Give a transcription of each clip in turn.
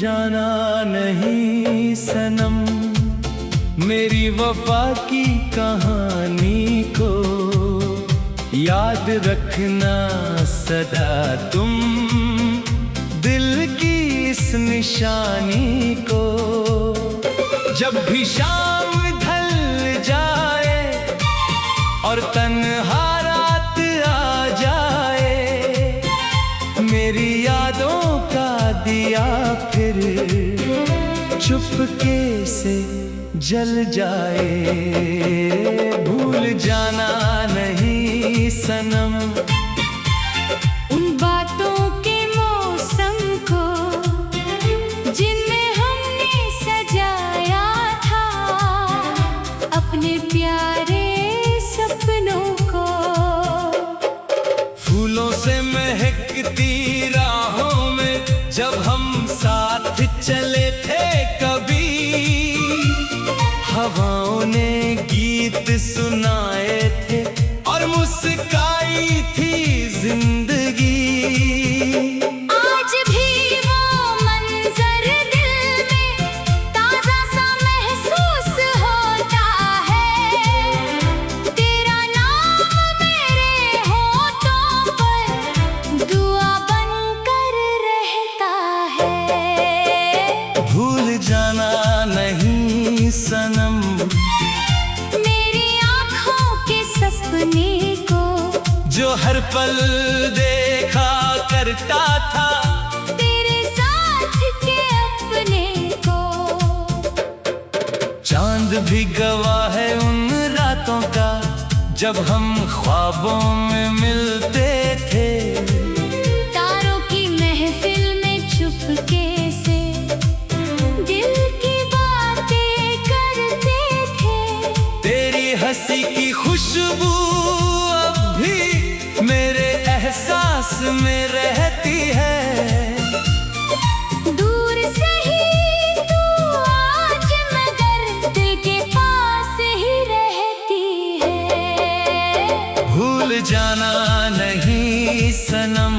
जाना नहीं सनम, मेरी वफा की कहानी को याद रखना सदा तुम, दिल की इस निशानी को। जब भी शाम ढल जाए और तन्हा रात आ जाए, मेरी यादों का दिया फिर चुपके से जल जाए। भूल जाना नहीं सनम, उन बातों के मौसम को जिनमें हमने सजाया था अपने प्यारे सपनों को। फूलों से महकती राहों में जब हम साथ चले थे कभी, हवाओं ने गीत सुनाए थे और मुस्काई थी जिंदगी। आज भी वो मंजर दिल में ताजा सा महसूस होता है, तेरा नाम मेरे होठों पर दुआ बनकर रहता है। भूल जाना नहीं सनम, मेरी आँखों के सपने को जो हर पल देखा करता था तेरे साथ के अपने को। चांद भी गवाह है उन रातों का जब हम ख्वाबों में मिलते थे, तारों की महफिल में चुपके से दिल की बातें करते थे। तेरी हंसी की खुशबू अब भी मेरे एहसास में रहती है। दूर से ही तू आज मगर दिल के पास ही रहती है। भूल जाना नहीं सनम,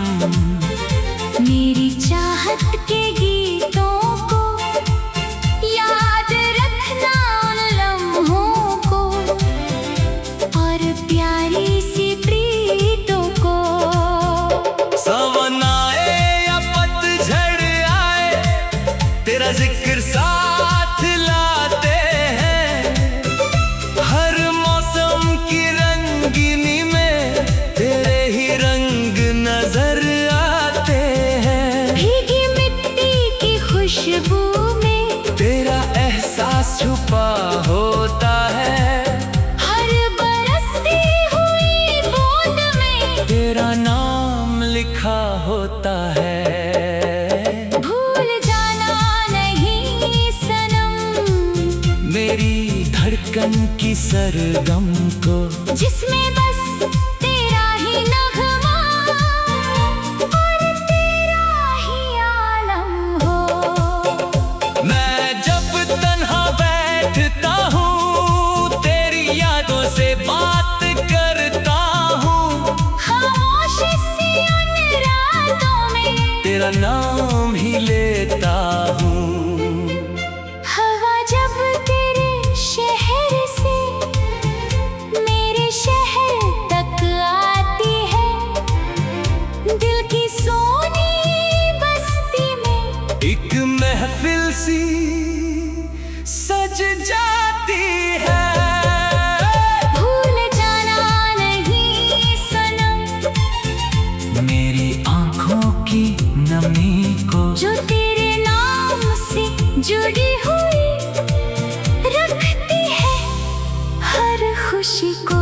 मेरी चाहत के गीतों को याद रखना उन लम्हों को और प्यारी सी प्रीतों को। सावन आए या पतझड़ आए, तेरा जिक्र साथ लाते हैं। हर मौसम की रंगीनी में तेरे ही रंग नजर आते हैं। भीगी मिट्टी की खुशबू में तेरा एहसास छुपा होता है, हर बरसती हुई बूंद में तेरा नाम लिखा होता है। भूल जाना नहीं सनम, मेरी धड़कन की सरगम को जिसमें बस तेरा ही नगमा और तेरा ही आलम हो। मैं जब तन्हा बैठता हूँ तेरी यादों से बात करता हूँ, खामोश सी उन रातों में तेरा नाम ही लेता हूँ। हवा जब तेरे शहर से मेरे शहर तक आती है, दिल की सोनी बस्ती में एक महफिल सी सज जाती है। भूल जाना नहीं सनम, मेरी आंखों की नमी को जो तेरे नाम से जुड़ी हुई रखती है हर खुशी को।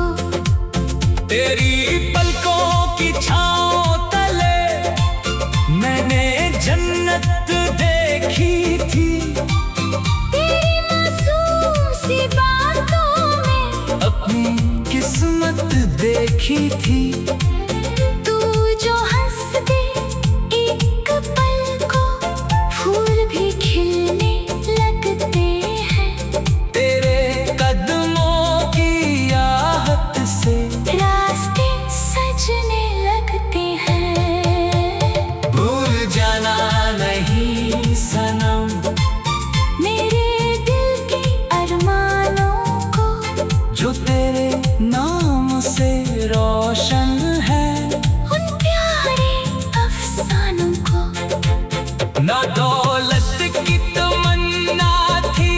तेरी पलकों की छाँव तले मैंने जन्नत देखी थी। तेरी मासूम सी बातों में अपनी किस्मत देखी थी। तू जो हंस दे एक पल को फूल भी खिलने लगते हैं। तेरे कदमों की आहट से रास्ते सजने लगते हैं। भूल जाना नहीं सनम, ना दौलत की तमन्ना थी,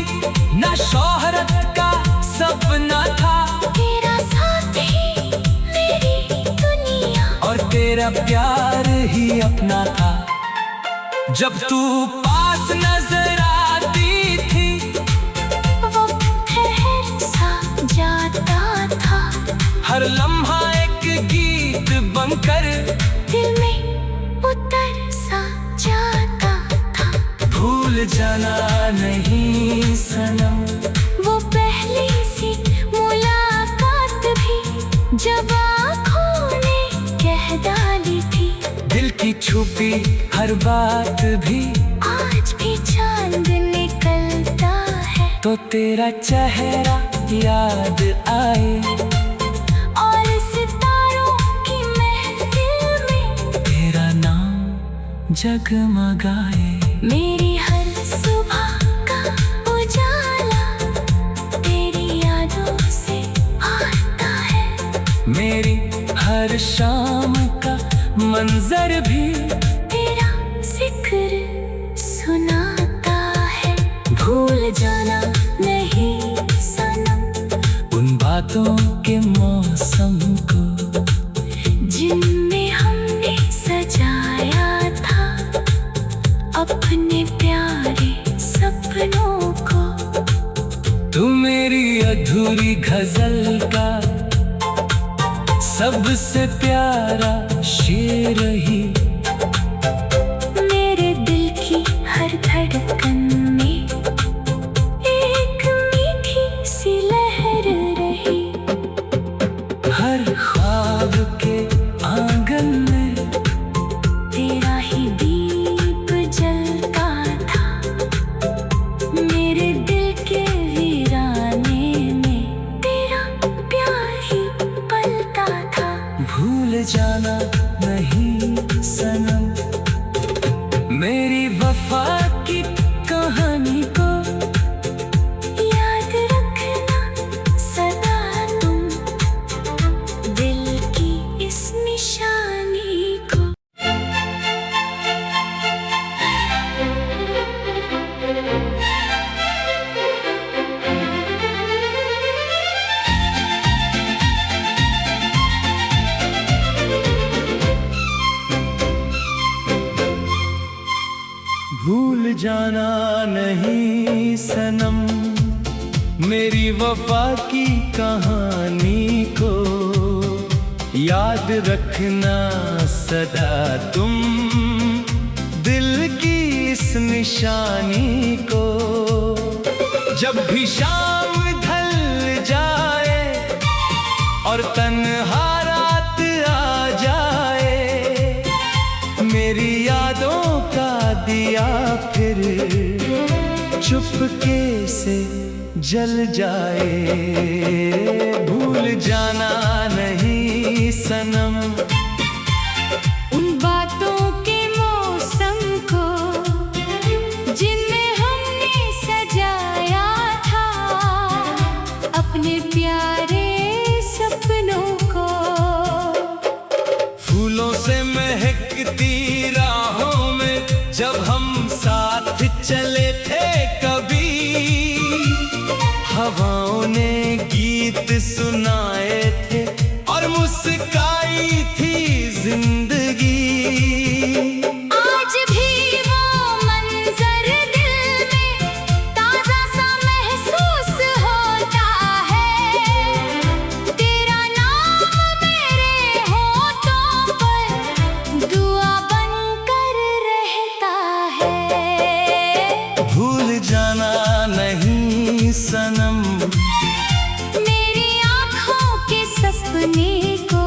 ना शोहरत का सपना था। तेरा साथ ही मेरी दुनिया, और तेरा प्यार ही अपना था। जब तू पास नजर आती थी, वो ठहर सा जाता था। हर लम्हा एक गीत बनकर दिल में उतर सा जाता था। भूल जाना नहीं सनम, वो पहली सी मुलाकात भी, जब आँखों ने कह डाली थी। दिल की छुपी हर बात भी आज भी चांद निकलता है, तो तेरा चेहरा याद आए। और सितारों की महफिल में तेरा नाम जगमगाए। मेरी हर सुबह का उजाला तेरी यादों से आता है। मेरी हर शाम का मंजर भी तेरा जिक्र सुनाता है। भूल जाना नहीं सनम, उन बातों के मौसम को जिनमें हमने सजाया था अपने प्यारे सपनों को। तू मेरी अधूरी गजल का सबसे प्यारा शेर ही, मेरे दिल की हर धड़कन में एक मीठी सी लहर रही। हर ख्वाब के आंगन में तेरा ही दीप जलता था। मेरे दिल के वीराने में तेरा प्यार ही पलता था। भूल जाना नहीं सनम, मेरी वफा की कहानी को याद रखना सदा तुम, दिल की इस निशानी को। भूल जाना नहीं सनम, मेरी वफा की कहानी को याद रखना सदा तुम, दिल की इस निशानी को। जब भी शाम ढल जाए और तन्हा रात आ जाए, मेरी यादों का दिया फिर चुपके से जल जाए। भूल जाना नहीं सनम, उन बातों के मौसम को जिनमें हमने सजाया था अपने प्यारे सपनों को। फूलों से महकती राहों में जब हम साथ चले थे कभी, हवाओं ने गीत सुनाए थे और मुस्काई थी जिंदगी। आज भी वो मंजर दिल में ताजा सा महसूस होता है। तेरा नाम मेरे होठों पर दुआ बनकर रहता है। भूल जाना नहीं सनम, मेरी आँखों के सपने को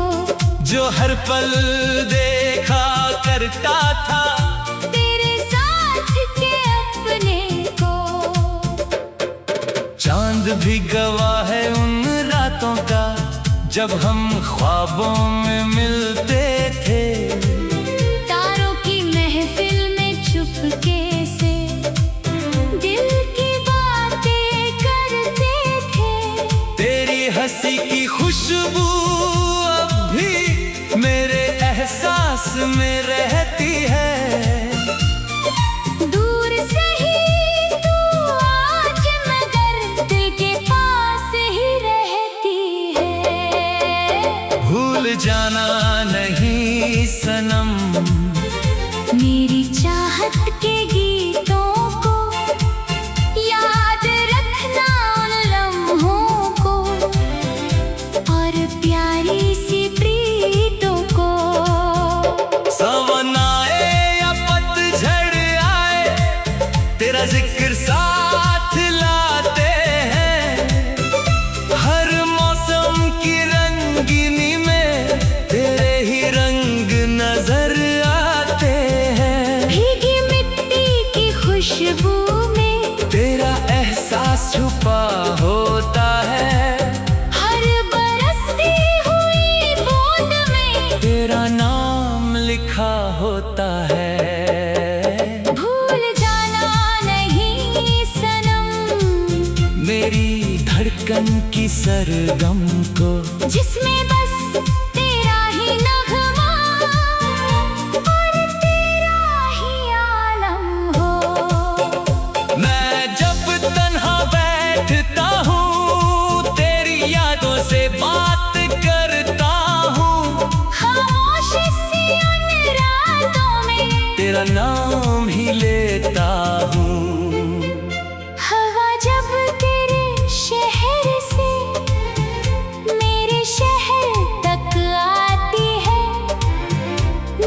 जो हर पल देखा करता था तेरे साथ के अपने को। चांद भी गवाह है उन रातों का जब हम ख्वाबों में मिलते थे। तारों की महफिल में चुपके से दिल की बातें करते थे। तेरी हंसी की खुशबू अब भी मेरे एहसास में रहती है। तेरा जिक्र साथ लाते हैं। हर मौसम की रंगीनी में तेरे ही रंग नजर आते हैं। भीगी मिट्टी की खुशबू में तेरा एहसास छुपा होता है। हर बरसती हुई बूंद में तेरा नाम लिखा होता है। भूल जाना नहीं सनम मेरी धड़कन की सरगम को, जिसमें बस तेरा ही नगमा और तेरा ही आलम हो। मैं जब तन्हा बैठता हूँ तेरी यादों से बात करता हूँ। खामोश सी उन रातों में तेरा नाम ही लेता हूँ। हवा जब तेरे शहर से मेरे शहर तक आती है,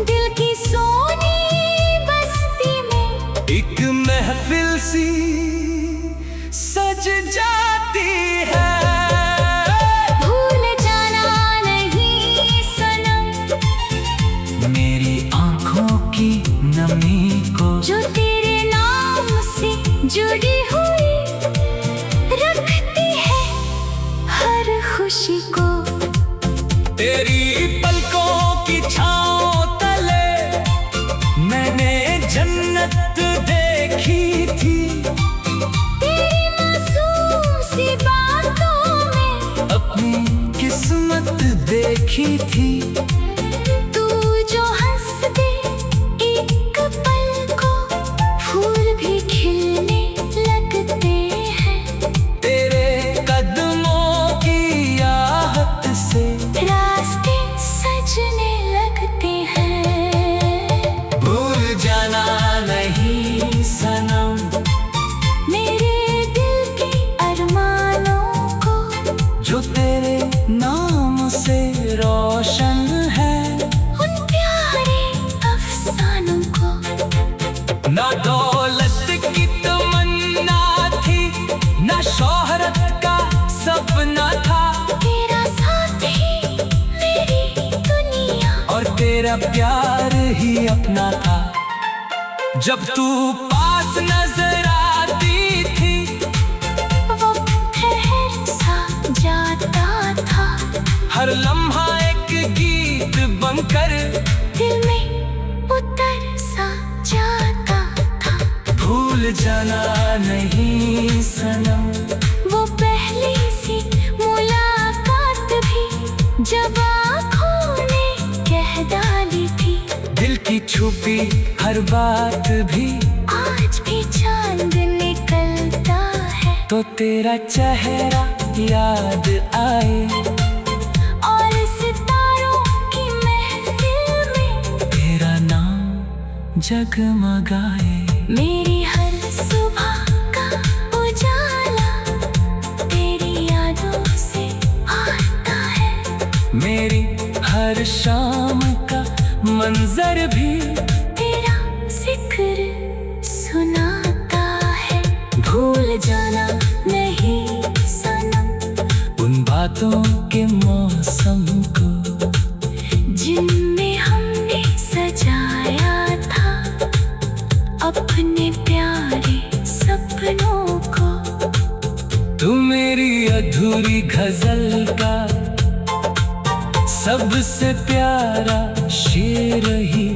दिल की सोनी बस्ती में एक महफिल सी सज जाती है। भूल जाना नहीं सनम मेरी आंखों की नमी को, जो तेरे नाम से जुड़ी हुई रखती है हर खुशी को। तेरी पलकों की छाँव तले मैंने जन्नत देखी थी। तेरी मासूम सी बातों में अपनी किस्मत देखी थी। तू जो हंस दे एक पल को, फूल भी खिलने लगते हैं। तेरे कदमों की आहट से रास्ते सजने लगते हैं। भूल जाना नहीं सनम मेरे दिल के अरमानों को, जो तेरे नाम से रोशन है। उन प्यारे अफसानों को। ना दौलत की तमन्ना थी, ना शोहरत का सपना था, तेरा साथ ही मेरी दुनिया और तेरा प्यार ही अपना था। जब तू पास नजर आती थी वो ठहर सा जाता था। हर लम्हा एक गीत बनकर दिल में उतर सा जाता था। भूल जाना नहीं सनम वो पहली सी मुलाकात भी जब आँखों ने कह डाली थी। दिल की छुपी हर बात भी आज भी चांद निकलता है तो तेरा चेहरा याद आए। और सितारों की महफिल में तेरा नाम जगमगाए। मेरी हर सुबह का उजाला तेरी यादों से आता है। मेरी हर शाम का मंजर भी तेरा जिक्र सुनाता है। भूल जाना नहीं सनम उन बातों के मौसम को, जिनमें हमने सजाया था अपने प्यारे सपनों को। तू मेरी अधूरी गजल का सबसे प्यारा शेर ही।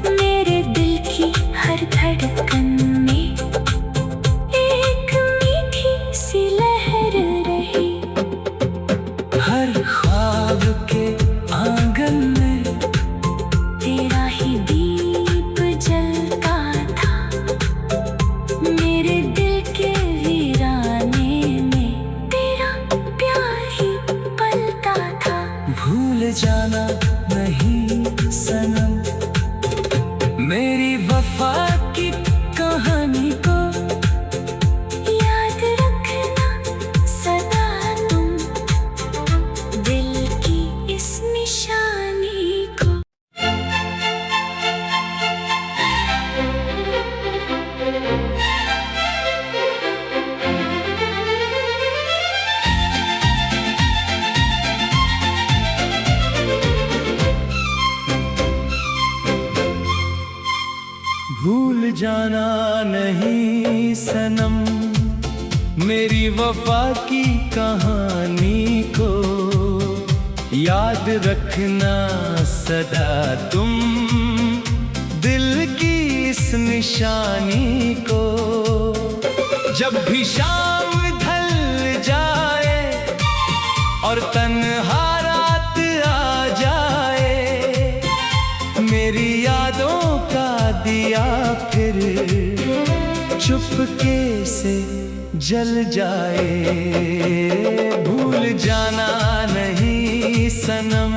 मेरे दिल की हर धड़कन में एक मीठी सी लहर रही। हर ख्वाब के आंगन में तेरा ही दीप जलता था। मेरे दिल के वीराने में तेरा प्यार ही पलता था। भूल जाना नहीं भूल जाना नहीं सनम, मेरी वफा की कहानी को याद रखना सदा तुम, दिल की इस निशानी को। जब भी शाम ढल जाए और तन्हा रात आ जाए, मेरी यादों का दिया फिर चुपके से जल जाए। भूल जाना नहीं सनम,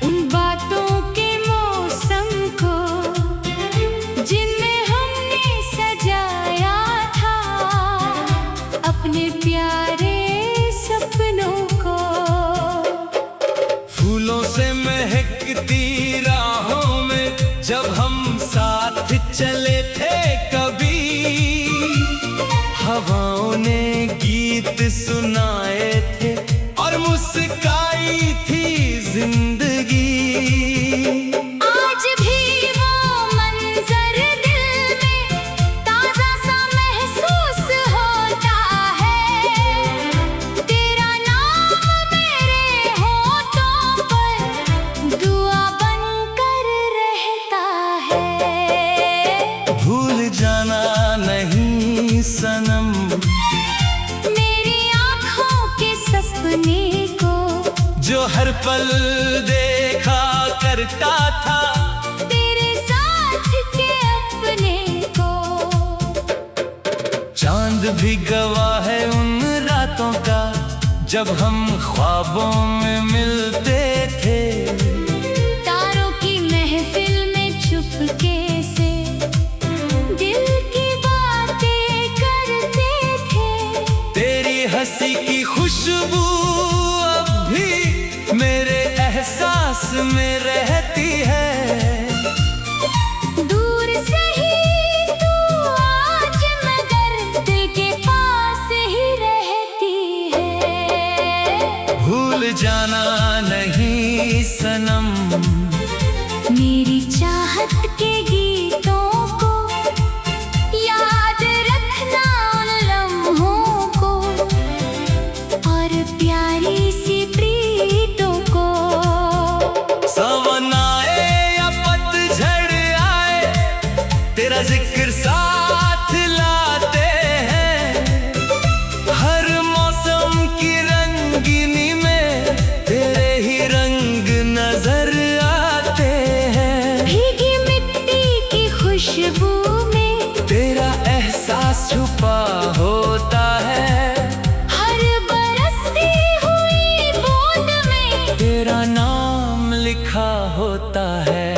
उन बातों के मौसम को जिनमें हमने सजाया था अपने प्यारे सपनों को। फूलों से महकती राहों में जब हम साथ चले थे कभी, हवाओं ने गीत सुनाए थे और मुस्काई थी जिंदगी। आज भी वो मंजर दिल में ताजा सा महसूस होता है, तेरा नाम मेरे होठों पर दुआ बनकर रहता है। भूल जाना नहीं सनम, मेरी आँखों के सपने को जो हर पल देखा करता था तेरे साथ के अपने को। चांद भी गवाह है उन रातों का जब हम ख्वाबों में मिलते थे, तारों की महफिल में चुपके से दिल की बातें करते थे। तेरी हंसी की खुशबू अब भी मेरे एहसास में रहती है। दूर से ही तू आज मगर दिल के पास ही रहती है। भूल जाना नहीं सनम, मेरी चाहत के गीतों को याद रखना उन लम्हों को और प्यारी सी प्रीतों को। सावन आए या पतझड़ आए, तेरा जिक्र साथ लाते हैं। हर मौसम की रंगीनी में तेरे ही रंग नजर आते हैं। भीगी मिट्टी की खुशबू में तेरा एहसास छुपा होता है। हर बरसती हुई बूंद में तेरा नाम लिखा होता है।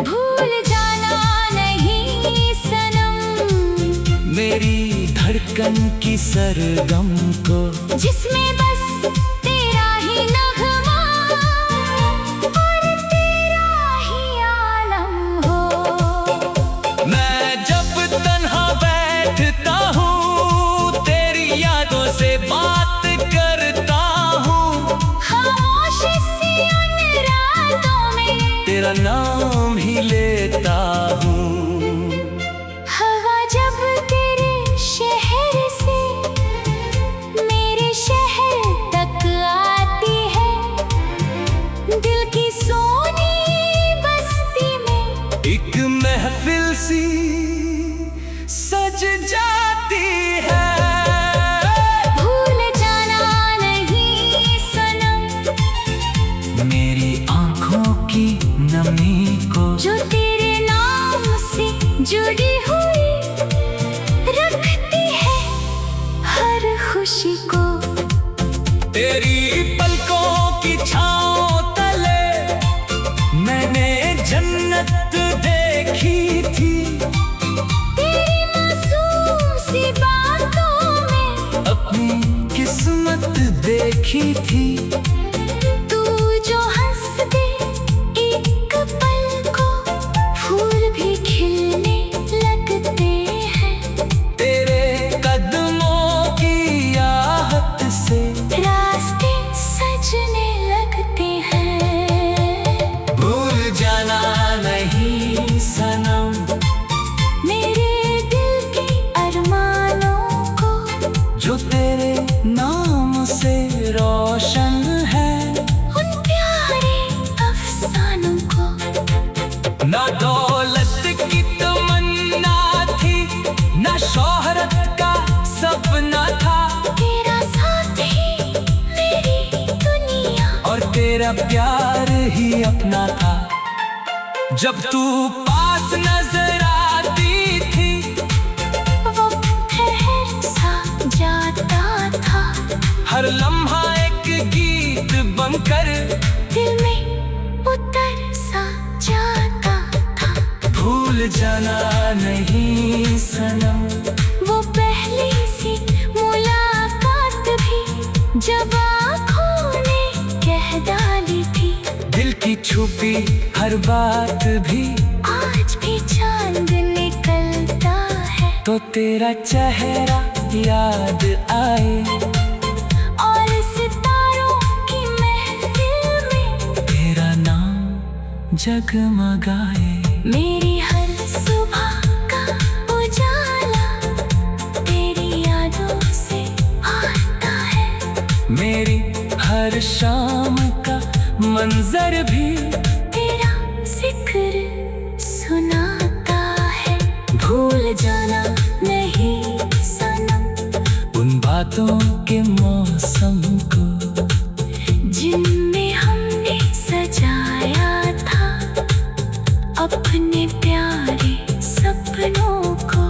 भूल जाना नहीं सनम, मेरी धड़कन की सरगम को जिसमें बस तेरा ही नगमा और तेरा ही आलम हो। मैं जब तन्हा बैठता हूँ तेरी यादों से बात करता हूँ, खामोश सी उन रातों में तेरा नाम ही लेता हूँ। हवा जब तेरे शहर से मेरे शहर तक आती है, दिल की सोनी बस्ती में एक महफिल सी सज जाती है। भूल जाना नहीं सनम, मेरी आंखों की नमी को जो तेरे नाम से जुड़ी हुई रखती है हर खुशी को। तेरी पलकों की छाँव तले मैंने जन्नत देखी थी। तेरी मासूम सी बातों में अपनी किस्मत देखी थी। तू जो हंस दे एक पल को फूल भी खिलने लगते हैं। तेरे कदमों की आहट से रास्ते सजने लगते हैं। भूल जाना नहीं ना दौलत की तमन्ना थी, ना शोहरत का सपना था। तेरा साथ ही मेरी दुनिया, और तेरा प्यार ही अपना था। जब तू पास नजर आती थी, वो ठहर सा जाता था। हर लम्हा एक गीत बनकर दिल में उतर सा जाता था। भूल जाना नहीं सनम, वो पहली सी मुलाकात भी जब आँखों ने कह डाली थी। दिल की छुपी हर बात भी आज भी चांद निकलता है, तो तेरा चेहरा याद आए। और सितारों की महफिल में तेरा नाम जगमगाए। मेरी हर सुबह का उजाला तेरी यादों से आता है। मेरी हर शाम का मंजर भी तेरा जिक्र सुनाता है। भूल जाना नहीं सनम, उन बातों के मौसम को जिनमें हमने सजाया था अपने प्यारे सपनों को।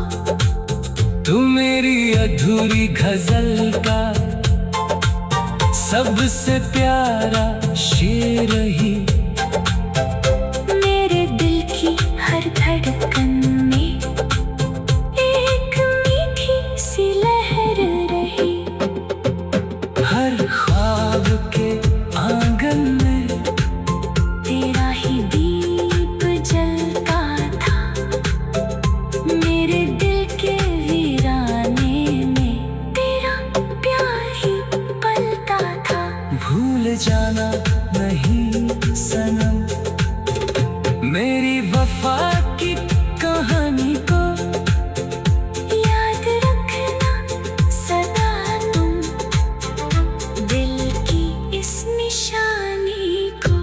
तू मेरी अधूरी गजल का सबसे प्यारा शेर ही। मेरे दिल की हर धड़कन में एक मीठी सी लहर रही। हर ख्वाब के आंगन में तेरा ही दीप जलता था। मेरे दिल के वीराने में तेरा प्यार ही पलता था। भूल जाना नहीं सनम, मेरी वफा की कहानी को याद रखना सदा तुम, दिल की इस निशानी को।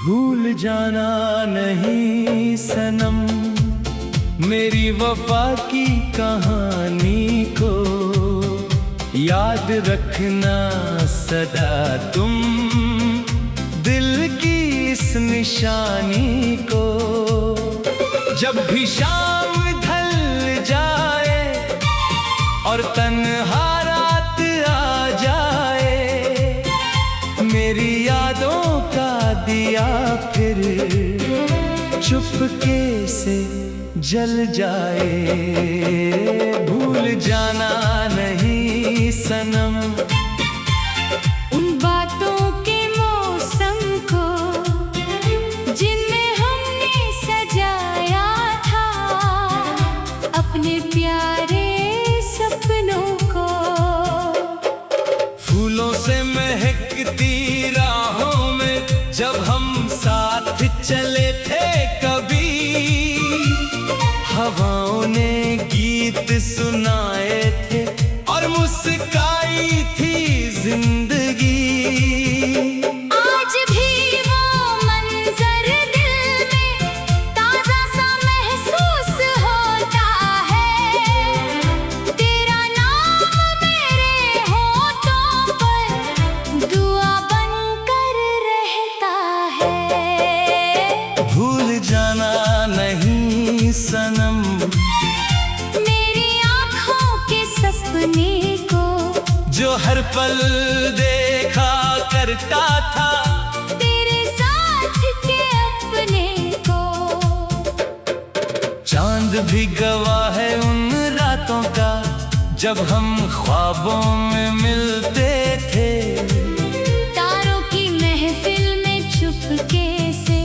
भूल जाना नहीं सनम, मेरी वफा की कहानी को याद रखना सदा तुम, दिल की इस निशानी को। जब भी शाम ढल जाए और तन्हा रात आ जाए, मेरी यादों का दिया फिर चुपके से जल जाए। भूल जाना नहीं सनम, उन बातों के मौसम को जिनमें हमने सजाया था अपने प्यारे सपनों को। फूलों से महकती राहों में जब हम साथ चले थे कभी, हवाओं ने गीत सुनाए थे और मुस्काई थी जिंदगी। आज भी वो मंजर दिल में ताजा सा महसूस होता है। तेरा नाम मेरे होठों पर दुआ बनकर रहता है। भूल जाना नहीं सनम, मेरी आँखों के सपने को जो हर पल देखा करता था तेरे साथ के अपने को। चांद भी गवाह है उन रातों का जब हम ख्वाबों में मिलते थे। तारों की महफिल में चुपके से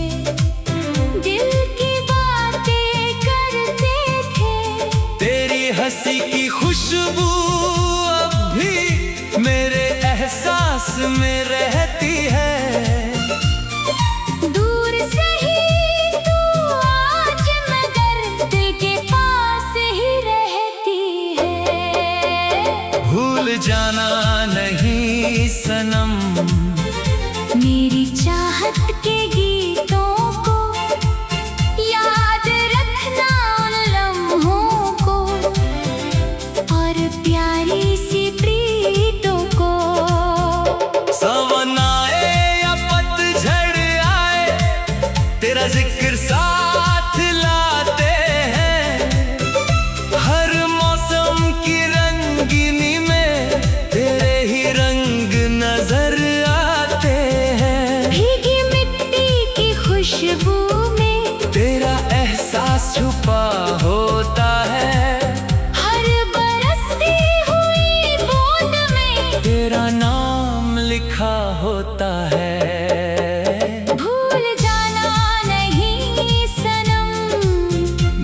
दिल की बातें करते थे। तेरी हंसी की खुशबू अब भी मेरे एहसास में रहती है। मेरी चाहत के गीतों को याद रखना, उन लम्हों को और प्यारी सी प्रीतों को। सावन आए या पतझड़ आए, तेरा जिक्र साथ लाते हैं। हर मौसम की रंगीनी में तेरे ही रंग नजर आते हैं। भीगी मिट्टी की खुशबू में तेरा एहसास छुपा होता है। हर बरसती हुई बूंद में तेरा नाम लिखा होता है। भूल जाना नहीं सनम,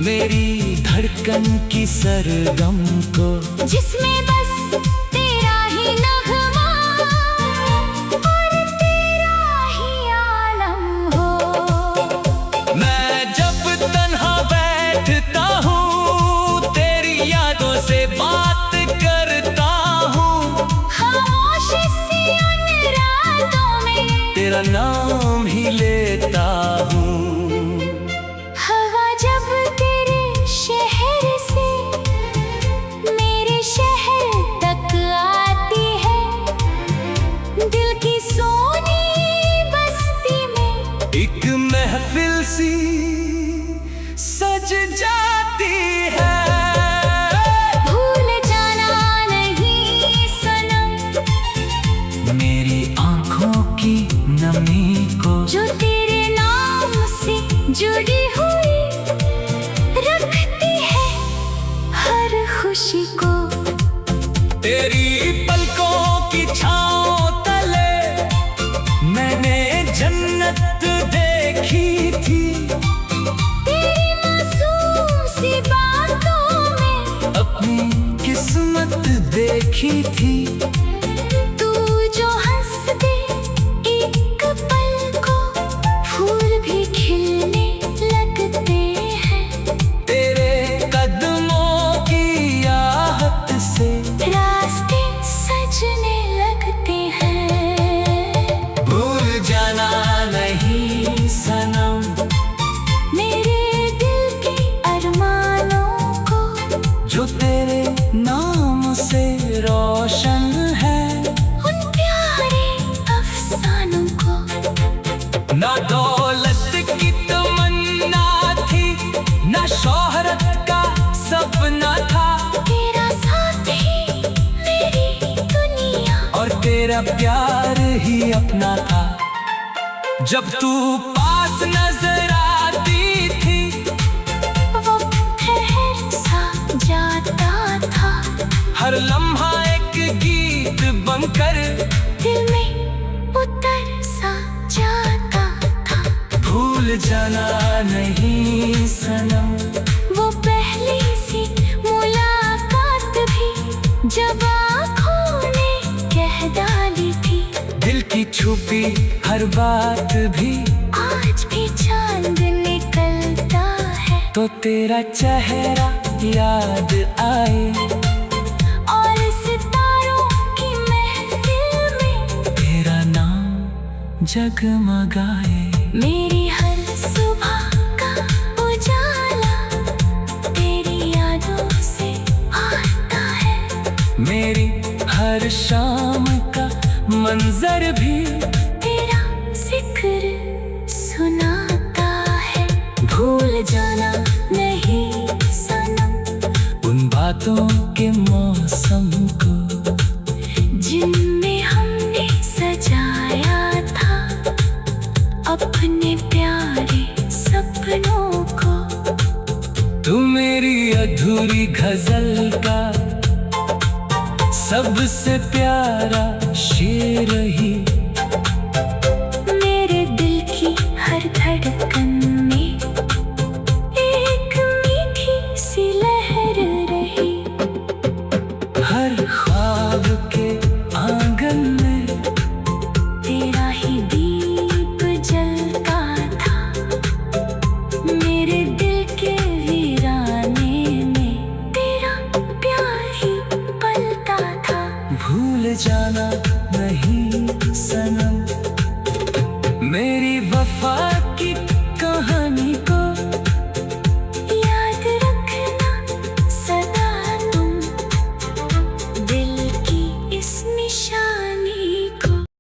मेरी धड़कन की सरगम को, जिसमें बस तेरा ही नगमा और तेरा ही आलम हो। मैं जब तन्हा बैठता हूँ, तेरी यादों से बात करता हूँ। खामोश सी उन रातों में तेरा नाम ही लेता हूँ। हवा जब तेरे शहर से मेरे शहर तक आती है, दिल की सोनी बस्ती में एक महफिल सी सज जाती है। भूल जाना नहीं सनम, मेरी आंखों की नमी को, जो तेरे नाम से जुड़ी हुई रखती है हर खुशी को। तेरी पलकों की छाँव तले मैंने जन्नत देखी थी। तेरी मासूम सी बातों में अपनी किस्मत देखी थी। तू जो हंस दे एक पल को, फूल भी खिलने लगते हैं। तेरे कदमों की आहट से रास्ते सजने लगते हैं। भूल जाना नहीं सनम, मेरे दिल के अरमानों को, जो तेरे नाम से रोशन है। उन प्यारे अफसानों को। ना दौलत की तमन्ना थी, ना शोहरत का सपना था। तेरा साथ ही मेरी दुनिया, और तेरा प्यार ही अपना था। जब तू पास नजर आती थी, वो ठहर सा जाता था। हर लम्हा एक गीत बनकर दिल में उतर सा जाता था। भूल जाना नहीं सनम, वो पहली सी मुलाकात भी जब आँखों ने कह डाली थी। दिल की छुपी हर बात भी आज भी चांद निकलता है, तो तेरा चेहरा याद आए। और सितारों की महफिल में तेरा नाम जगमगाए। मेरी हर सुबह का उजाला तेरी यादों से आता है। मेरी हर शाम का मंजर भी तेरा जिक्र सुनाता है। भूल जाना नहीं सनम, उन बातों के मौसम को, जिनमें हमने सजाया था अपने प्यारे सपनों को। तू मेरी अधूरी गजल का सबसे प्यारा शेर ही